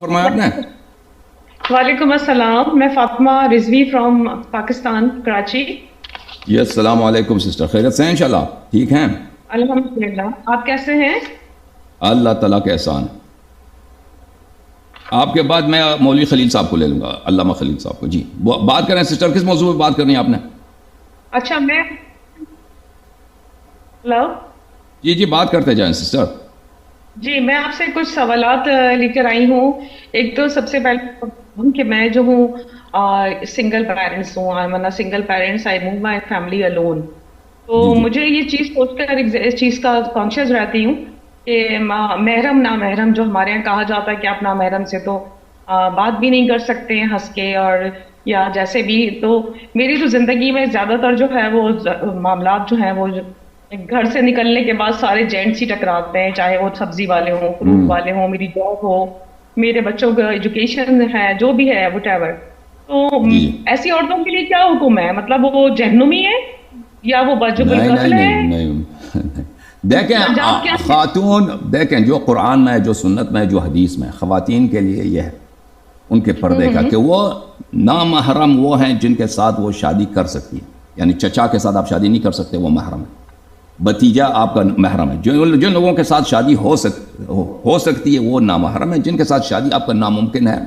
فرمایا آپ نے؟ وعلیکم السلام، میں فاطمہ رضوی فرام پاکستان کراچی۔ جی السلام علیکم سسٹر، خیریت سے ہیں انشاءاللہ؟ ٹھیک ہیں؟ الحمدللہ، آپ کیسے ہیں؟ اللہ تعالیٰ کا احسان ہے۔ آپ کے بعد میں مولوی خلیل صاحب کو لے لوں گا، علامہ خلیل صاحب کو۔ جی بات کریں سسٹر، کس موضوع پہ بات کرنی ہے آپ نے؟ اچھا میں ہلو جی بات کرتے جائیں سسٹر۔ جی، میں آپ سے کچھ سوالات لے کر آئی ہوں۔ ایک تو سب سے پہلے کہ میں جو ہوں سنگل پیرنٹس ہوں، single parents, I move my family alone. تو جی مجھے یہ چیز سوچ کر اس چیز کا کانشیس رہتی ہوں کہ محرم نامحرم جو ہمارے یہاں کہا جاتا ہے کہ آپ نامحرم سے تو بات بھی نہیں کر سکتے ہیں ہنس کے، اور یا جیسے بھی۔ تو میری تو زندگی میں زیادہ تر جو ہے وہ معاملات جو ہیں وہ گھر سے نکلنے کے بعد سارے جینٹس ہی ٹکراتے ہیں، چاہے وہ سبزی والے ہوں، فروٹ والے ہوں، میری جاب ہو، میرے بچوں کا ایجوکیشن ہے، جو بھی ہے وٹ ایور۔ تو جی ایسی عورتوں کے لیے کیا حکم ہے؟ مطلب وہ جہنمی ہے یا وہ واجب القتل ہے؟ نہیں دیکھیں خاتون، دیکھیں جو قرآن میں ہے، جو سنت میں ہے، جو حدیث میں ہے، خواتین کے لیے یہ ہے ان کے پردے کا کہ وہ نامحرم وہ ہیں جن کے ساتھ وہ شادی کر سکتی ہے۔ یعنی چچا کے ساتھ آپ شادی نہیں کر سکتے، وہ محرم ہے۔ بھتیجا آپ کا محرم ہے۔ جن لوگوں کے ساتھ شادی ہو سکتی ہے وہ نامحرم ہے۔ جن کے ساتھ شادی آپ کا ناممکن ہے،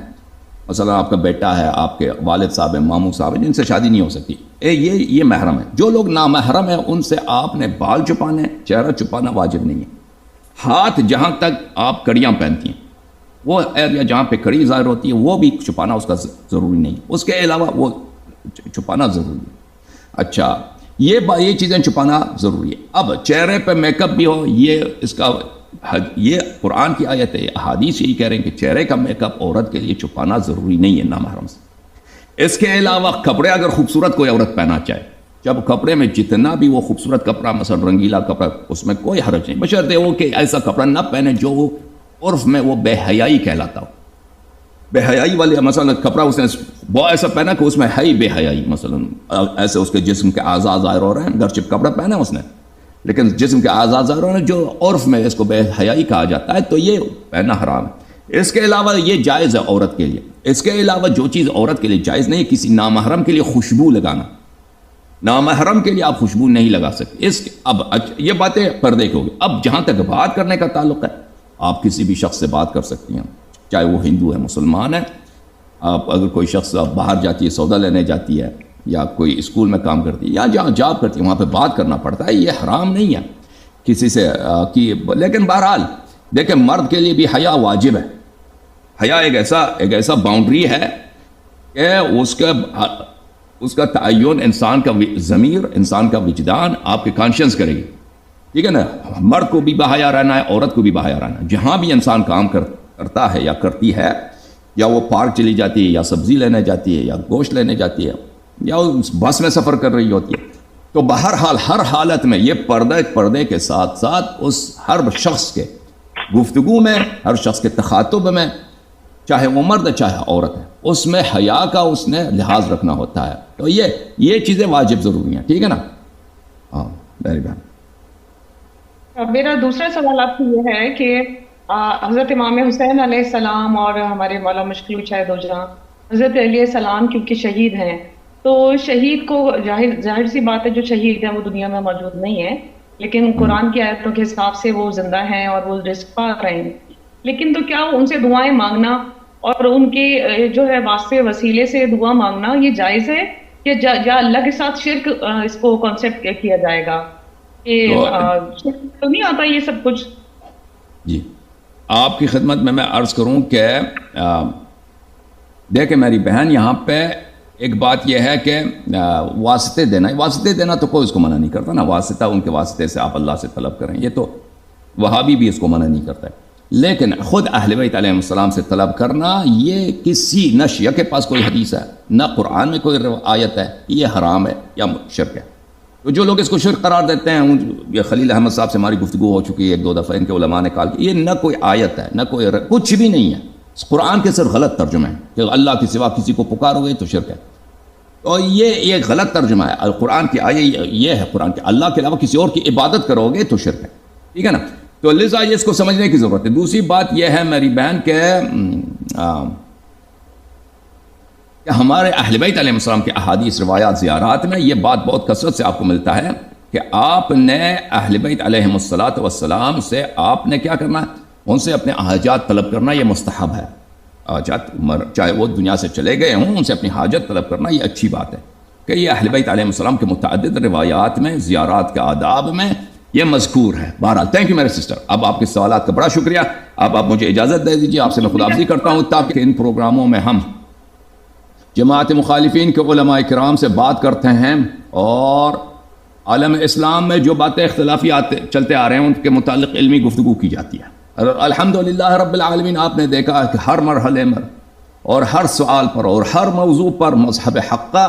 مثلا آپ کا بیٹا ہے، آپ کے والد صاحب ہیں، ماموں صاحب ہیں، جن سے شادی نہیں ہو سکتی، یہ محرم ہے۔ جو لوگ نامحرم ہیں ان سے آپ نے بال چھپانے، چہرہ چھپانا واجب نہیں ہے۔ ہاتھ جہاں تک آپ کڑیاں پہنتی ہیں، وہ ایریا جہاں پہ کڑی ظاہر ہوتی ہے وہ بھی چھپانا اس کا ضروری نہیں، اس کے علاوہ وہ چھپانا ضروری ہے۔ اچھا یہ چیزیں چھپانا ضروری ہے۔ اب چہرے پہ میک اپ بھی ہو، یہ قرآن کی آیت ہے، احادیث یہی کہہ رہے ہیں کہ چہرے کا میک اپ عورت کے لیے چھپانا ضروری نہیں ہے نامحرم سے۔ اس کے علاوہ کپڑے اگر خوبصورت کوئی عورت پہنا چاہے، جب کپڑے میں جتنا بھی وہ خوبصورت کپڑا، مثلا رنگیلا کپڑا، اس میں کوئی حرج نہیں، بشرطے وہ کہ ایسا کپڑا نہ پہنے جو وہ عرف میں وہ بے حیائی کہلاتا ہو۔ بے حیائی والے مثلا کپڑا اس نے وہ ایسا پہنا کہ اس میں ہے ہی بے حیائی، مثلا ایسے اس کے جسم کے اعضاء ظاہر ہو رہے ہیں، گرچہ کپڑا پہنا اس نے لیکن جسم کے اعضاء ظاہر ہو رہے ہیں، جو عرف میں اس کو بے حیائی کہا جاتا ہے، تو یہ پہنا حرام ہے۔ اس کے علاوہ یہ جائز ہے عورت کے لیے۔ اس کے علاوہ جو چیز عورت کے لیے جائز نہیں ہے، کسی نامحرم کے لیے خوشبو لگانا۔ نامحرم کے لیے آپ خوشبو نہیں لگا سکتے۔ اب یہ باتیں پردے کی ہوگی۔ اب جہاں تک بات کرنے کا تعلق ہے، آپ کسی بھی شخص سے بات کر سکتی ہیں، چاہے وہ ہندو ہے، مسلمان ہے۔ آپ اگر کوئی شخص باہر جاتی ہے، سودا لینے جاتی ہے، یا کوئی اسکول میں کام کرتی ہے، یا جہاں جاب کرتی ہے، وہاں پہ بات کرنا پڑتا ہے۔ یہ حرام نہیں ہے کسی سے لیکن بہرحال دیکھیں مرد کے لیے بھی حیا واجب ہے۔ حیا ایک ایسا باؤنڈری ہے کہ اس کا تعین انسان کا ضمیر، انسان کا وجدان آپ کے کانشنس کرے گی، ٹھیک ہے نا۔ مرد کو بھی بحیا رہنا ہے، عورت کو بھی بحیا رہنا ہے۔ جہاں بھی انسان کام کرتا ہے یا کرتی ہے، یا وہ پارک چلی جاتی ہے، یا سبزی لینے جاتی ہے، یا گوشت لینے جاتی ہے، یا بس میں سفر کر رہی ہوتی ہے، تو بہرحال ہر حالت میں یہ پردے کے ساتھ ساتھ اس ہر شخص کے گفتگو میں، ہر شخص کے تخاطب میں، چاہے وہ مرد ہے چاہے عورت ہے، اس میں حیا کا اس نے لحاظ رکھنا ہوتا ہے۔ تو یہ چیزیں واجب ضروری ہیں، ٹھیک ہے نا۔ ہاں میری بہن، میرا دوسرا سوال آپ سے یہ ہے کہ حضرت امام حسین علیہ السلام اور ہمارے مولا مشکل شاہد ہو جہاں حضرت علیہ السلام کیونکہ شہید ہیں، تو شہید کو ظاہر سی بات ہے جو شہید ہیں وہ دنیا میں موجود نہیں ہے، لیکن قرآن کی آیتوں کے حساب سے وہ زندہ ہیں اور وہ رزق پا رہے ہیں۔ لیکن تو کیا ان سے دعائیں مانگنا اور ان کے جو ہے واسطے وسیلے سے دعا مانگنا یہ جائز ہے یا اللہ کے ساتھ شرک اس کو کانسیپٹ کیا جائے گا کہ شرک تو نہیں آتا یہ سب کچھ؟ جی آپ کی خدمت میں عرض کروں کہ دیکھیں میری بہن، یہاں پہ ایک بات یہ ہے کہ واسطے دینا تو کوئی اس کو منع نہیں کرتا نا۔ واسطہ ان کے واسطے سے آپ اللہ سے طلب کریں، یہ تو وہابی بھی اس کو منع نہیں کرتا ہے۔ لیکن خود اہل بیت علیہ السلام سے طلب کرنا، یہ کسی نہ شیعہ کے پاس کوئی حدیث ہے، نہ قرآن میں کوئی آیت ہے، یہ حرام ہے یا شرک ہے۔ تو جو لوگ اس کو شرک قرار دیتے ہیں، یہ خلیل احمد صاحب سے ہماری گفتگو ہو چکی ہے ایک دو دفعہ، ان کے علماء نے کہا کہ یہ نہ کوئی آیت ہے، نہ کوئی کچھ بھی نہیں ہے، قرآن کے صرف غلط ترجمہ ہے کہ اللہ کے سوا کسی کو پکارو گے تو شرک ہے۔ تو یہ غلط ترجمہ ہے قرآن کی آیت، یہ ہے قرآن کے اللہ کے علاوہ کسی اور کی عبادت کرو گے تو شرک ہے، ٹھیک ہے نا۔ تو لذا یہ اس کو سمجھنے کی ضرورت ہے. دوسری بات یہ ہے میری بہن کہ ہمارے اہل بیت علیہ السلام کے احادیث روایات زیارات میں یہ بات بہت کثرت سے آپ کو ملتا ہے کہ آپ نے اہل بیت علیہ السلام سے آپ نے کیا کرنا ہے, ان سے اپنے حاجات طلب کرنا, یہ مستحب ہے. حاجات چاہے وہ دنیا سے چلے گئے ہوں, ان سے اپنی حاجت طلب کرنا یہ اچھی بات ہے کہ یہ اہل بیت علیہ السلام کے متعدد روایات میں, زیارات کے آداب میں یہ مذکور ہے. بہرحال تھینک یو میرے سسٹر. اب آپ کے سوالات کا بڑا شکریہ. اب آپ مجھے اجازت دے دیجیے, آپ سے میں خداحافظی کرتا ہوں تاکہ ان پروگراموں میں ہم جماعت مخالفین کے علماء کرام سے بات کرتے ہیں اور عالم اسلام میں جو باتیں اختلافی چلتے آ رہے ہیں ان کے متعلق علمی گفتگو کی جاتی ہے. الحمدللہ رب العالمین آپ نے دیکھا کہ ہر مرحلے میں اور ہر سوال پر اور ہر موضوع پر مذہب حقہ,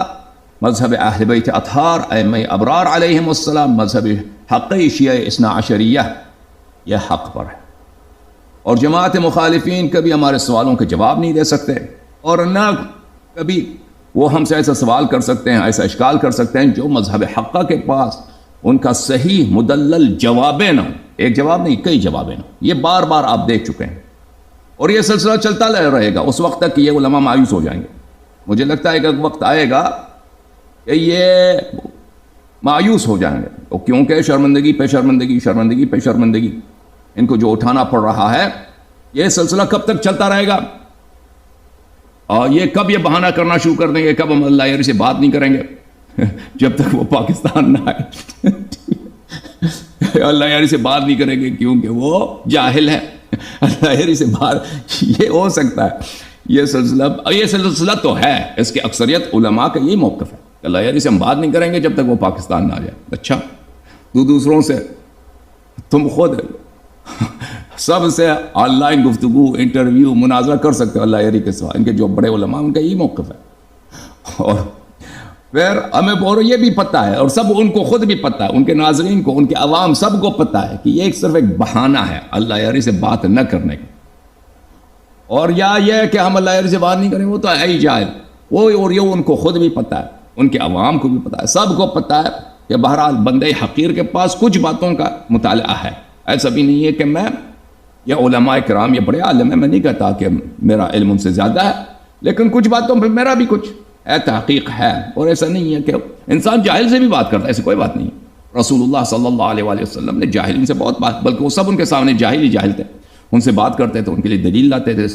مذہب اہل بیت اطہار ائمہ ابرار علیہم السلام, مذہب حقی شیعہ اثنا عشریہ یہ حق پر ہے. اور جماعت مخالفین کبھی ہمارے سوالوں کے جواب نہیں دے سکتے اور نہ کبھی وہ ہم سے ایسا سوال کر سکتے ہیں, ایسا اشکال کر سکتے ہیں جو مذہب حقہ کے پاس ان کا صحیح مدلل جوابیں نہ ہوں. ایک جواب نہیں, کئی جوابیں نہ ہوں. یہ بار بار آپ دیکھ چکے ہیں اور یہ سلسلہ چلتا رہے گا اس وقت تک کہ یہ علماء مایوس ہو جائیں گے. مجھے لگتا ہے کہ ایک وقت آئے گا کہ یہ مایوس ہو جائیں گے, کیونکہ شرمندگی پہ شرمندگی, شرمندگی پہ شرمندگی ان کو جو اٹھانا پڑ رہا ہے. یہ سلسلہ کب تک چلتا رہے گا اور یہ کب یہ بہانہ کرنا شروع کر دیں گے, کب ہم اللہ یاری سے بات نہیں کریں گے جب تک وہ پاکستان نہ آئے اللہ یاری سے بات نہیں کریں گے کیونکہ وہ جاہل ہے. اللہ یاری سے بات یہ ہو سکتا ہے. یہ سلسلہ تو ہے, اس کی اکثریت علماء کا یہی موقف ہے کہ اللہ یاری سے ہم بات نہیں کریں گے جب تک وہ پاکستان نہ آ جائے. اچھا تو دوسروں سے تم خود سب سے آن لائن گفتگو, انٹرویو, مناظرہ کر سکتے ہو اللہ یاری کے سوا. ان کے جو بڑے علماء ان کا یہی موقف ہے. اور پھر ہمیں یہ بھی پتہ ہے اور سب ان کو خود بھی پتہ ہے, ان کے ناظرین کو, ان کے عوام سب کو پتہ ہے کہ یہ صرف ایک بہانہ ہے اللہ یاری سے بات نہ کرنے کا. اور یا یہ کہ ہم اللہ یاری سے بات نہیں کریں وہ تو ہے ہی جاہل وہ, اور یہ ان کو خود بھی پتہ ہے, ان کے عوام کو بھی پتہ ہے, سب کو پتہ ہے کہ بہرحال بندے حقیر کے پاس کچھ باتوں کا مطالعہ ہے. ایسا بھی نہیں ہے کہ میں یہ علماء کرام یہ بڑے عالم ہیں, میں نہیں کہتا کہ میرا علم ان سے زیادہ ہے, لیکن کچھ باتوں پہ میرا بھی کچھ تحقیق ہے. اور ایسا نہیں ہے کہ انسان جاہل سے بھی بات کرتا ہے, ایسی کوئی بات نہیں. رسول اللہ صلی اللہ علیہ وآلہ وسلم نے جاہلین سے بہت بات, بلکہ وہ سب ان کے سامنے جاہل ہی جاہل تھے, ان سے بات کرتے تھے, ان کے لیے دلیل لاتے تھے.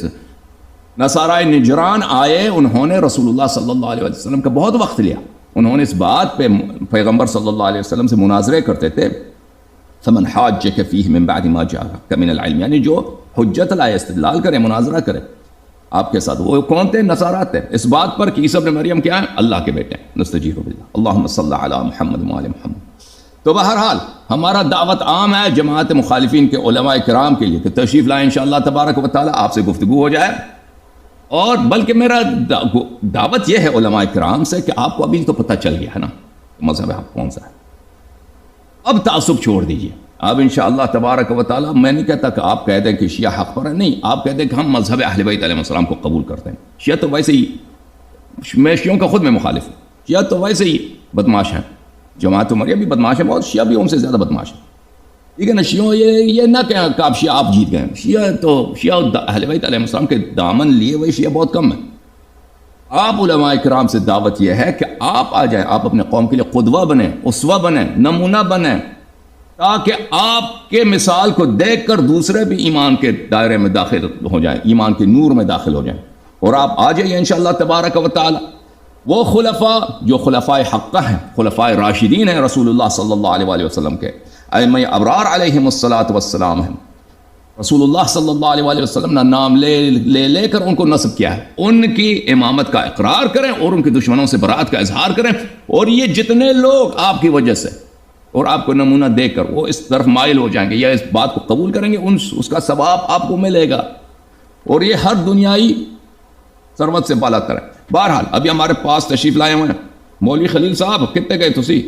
نصارہ نجران آئے, انہوں نے رسول اللہ صلی اللہ علیہ وسلم کا بہت وقت لیا, انہوں نے اس بات پہ پیغمبر صلی اللہ علیہ وسلم سے مناظرے کرتے تھے. فمن حاجک فیہ من بعد ما جاءک من العلم, یعنی جو حجت لائے, استدلال کرے, مناظرہ کرے آپ کے ساتھ. وہ کون تھے؟ نصارہ تھے, اس بات پر کہ عیسی ابن مریم کیا ہیں؟ اللہ کے بیٹے ہیں. نستجیب باللہ اللہم صلی علی محمد وآل محمد. تو بہرحال ہمارا دعوت عام ہے جماعت مخالفین کے علماء کرام کے لیے کہ تشریف لائیں انشاءاللہ تبارک و تعالی, آپ سے گفتگو ہو جائے. اور بلکہ میرا دعوت یہ ہے علماء کرام سے کہ آپ کو ابھی تو پتہ چل گیا ہے نا مذہب حق کون سا ہے. اب تعصب چھوڑ دیجئے. اب انشاءاللہ تبارک و تعالی میں نہیں کہتا کہ آپ کہہ دیں کہ شیعہ حق پر ہے, نہیں, آپ کہہ دیں کہ ہم مذہب اہل بیت علیہ السلام کو قبول کرتے ہیں. شیعہ تو ویسے ہی, میں شیعوں کا خود میں مخالف ہوں, شیعہ تو ویسے ہی بدماش ہیں. جماعت عمریہ بھی بدماش ہے بہت, شیعہ بھی ان سے زیادہ بدماش ہے. ٹھیک ہے نا. شیعوں یہ نہ کہ آپ شیعہ آپ جیت گئے. شیعہ اہل بیت علیہ السلام کے دامن لیے ہوئے شیعہ بہت کم ہیں. آپ علماء کرام سے دعوت یہ ہے کہ آپ آ جائیں, آپ اپنے قوم کے لیے قدوہ بنیں, اسوہ بنیں, نمونہ بنیں, تاکہ آپ کے مثال کو دیکھ کر دوسرے بھی ایمان کے دائرے میں داخل ہو جائیں, ایمان کے نور میں داخل ہو جائیں. اور آپ آ جائیے انشاءاللہ تبارک و تعالی. وہ خلفاء جو خلفاء حقہ ہیں, خلفاء راشدین ہیں رسول اللہ صلی اللہ علیہ وآلہ وسلم کے, ائمہ ابرار علیہم السلام ہیں. رسول اللہ صلی اللہ علیہ وآلہ وسلم نے نام لے کر ان کو نصب کیا ہے. ان کی امامت کا اقرار کریں اور ان کے دشمنوں سے برات کا اظہار کریں. اور یہ جتنے لوگ آپ کی وجہ سے اور آپ کو نمونہ دے کر وہ اس طرف مائل ہو جائیں گے یا اس بات کو قبول کریں گے, اس کا ثواب آپ کو ملے گا. اور یہ ہر دنیائی ثروت سے بالا کریں. بہرحال ابھی ہمارے پاس تشریف لائے ہوئے ہیں مولوی خلیل صاحب. کتنے گئے تسی؟